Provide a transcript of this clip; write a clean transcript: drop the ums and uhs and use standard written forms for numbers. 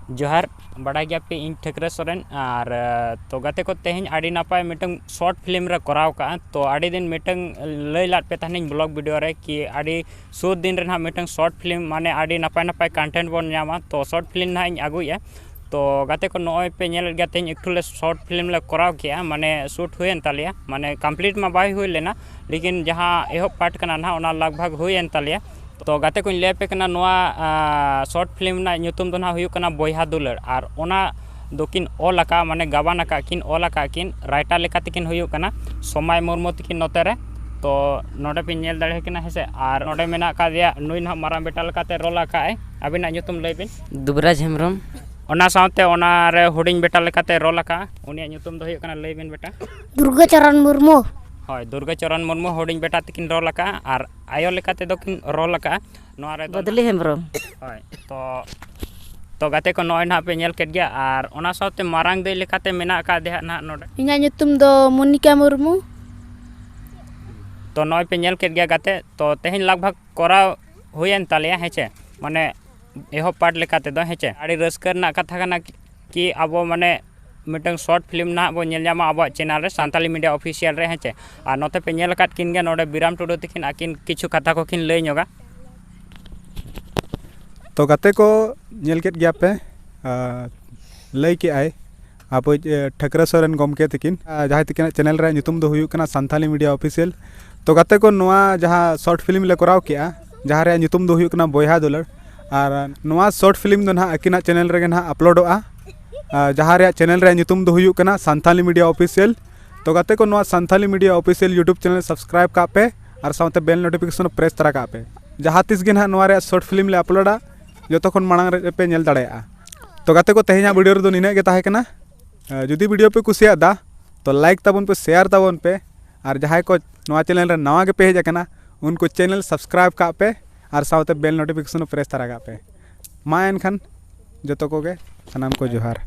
जोहार बड़ा गया पे इन ठेकरे सोरेन और तो गाते को तेहन आड़ी नापाय मिटंग शॉर्ट फिल्म रे कराव का तो आड़ी दिन मिटंग लय लाट पे तहनिन ब्लॉग वीडियो रे कि आड़ी सूद दिन रे ना मिटंग शॉर्ट फिल्म माने आड़ी नापाय नापाय कंटेंट बन नामा तो शॉर्ट फिल्म ना इन आगुया तो गाते को नय पे नेल गया तेहन एकटू शॉर्ट फिल्म ले कराव किया माने शूट हुएन तालिया माने कंप्लीट मा बाय हुई लेना लेकिन जहां एहो पार्ट कना ना ओना लगभग हुएन तालिया तो गाते को ले पे कना नोआ शॉर्ट फिल्म ना ᱧᱩᱛᱩᱢ ᱫᱚ ᱱᱟᱦᱟᱜ ᱦᱩᱭᱩᱜ ᱠᱟᱱᱟ ᱵᱚᱭᱦᱟ ᱫᱩᱞᱟᱹᱲ ᱟᱨ ᱚᱱᱟ ᱫᱚᱠᱤᱱ ᱚᱞ ᱟᱠᱟ ᱢᱟᱱᱮ ᱜᱟᱵᱟᱱ ᱟᱠᱟ ᱠᱤᱱ ᱚᱞ ᱟᱠᱟ ᱠᱤᱱ ᱨᱟᱭᱴᱟᱨ ᱞᱮᱠᱟ ᱛᱮᱠᱤᱱ ᱦᱩᱭᱩᱜ ᱠᱟᱱᱟ ᱥᱚᱢᱟᱭ ᱢᱩᱨᱢᱩ ᱛᱤᱠᱤᱱ ᱱᱚᱛᱮ ᱨᱮ तो नोडे पे नेल दाड़े कना हेसे आर नोडे मेना का दिया नुई ना मारा बेटा लकाते रोल आका है अबिना ᱧᱩᱛᱩᱢ लय बिन दुबराज हेमरम ओना साथे ओना रे हुडिंग बेटा लकाते रोल आका उनिया ᱧᱩᱛᱩᱢ ᱫᱚ ᱦᱩᱭᱩᱜ ᱠᱟᱱᱟ लय बिन बेटा दुर्गाचरण मुर्मू ᱦᱳᱭ दुर्गाचरण मुर्मू हुडिंग बेटा तकिन रोल आका आर आयो लेकाते दकिन रोल आका नोआ रे बदली हेमरम हय तो गाते को नय ना पे नेल केट गया आर ओना साथे मारांग दे लेकाते मेना का दे ना नोडे इना ᱧᱩᱛᱩᱢ दो मोनिका मुर्मू तो नय पे नेल केट गया गाते तो तेहन लगभग करा हुएन तालिया हेचे माने एहो पार्ट लेकाते दो हेचे आड़ी रस्कर ना कथा कना कि अब माने मिटंग शॉर्ट फिल्म ना बो नेल जामा अब चैनल रे सांताली मीडिया ऑफिशियल रे हेचे आ नोते पे नेल काट किन गया नोडे बिराम टुडू तकिन आकिन किछु कथा को किन लय ᱧᱚᱜᱟ तो गाते को नेल केट गया पे लय के आय आप ठेकरे सोरेन गमके तकिन जहां तकिन चैनल रे ᱧᱩᱛᱩᱢ दो हुयुक कना सांताली मीडिया ऑफिशियल तो गाते को नोआ जहां शॉर्ट फिल्म ले कराव किया जहां रे ᱧᱩᱛᱩᱢ दो हुयुक कना बॉयहा दुलड़ और नोआ शॉर्ट फिल्म दो ना अकिना चैनल रे ना अपलोडोआ जहां रे चैनल रे ᱧᱩᱛᱩᱢ दो हुयुक कना सांताली मीडिया ऑफिशियल तो गाते को नोआ Santali media official YouTube channel subscribe का पे और साथे बेल नोटिफिकेशन प्रेस तरा का पे जहां तिस गे ना नोआ रे शॉर्ट फिल्म ले अपलोडा जो खन मांग रे पे नेल दाड़ेया तो गाते को तेहना वीडियो रे दो निने गे ताहे कना जुदी वीडियो पे कुसिया दा तो लाइक ताबन पे शेयर ताबन पे और जहां को नोआ चैनल रे नवा गे पे हेज कना उनको चैनल सब्सक्राइब का पे और साथे बेल नोटिफिकेशन प्रेस तरा का पे मा एनखान जतो को गे सनाम को जोहार।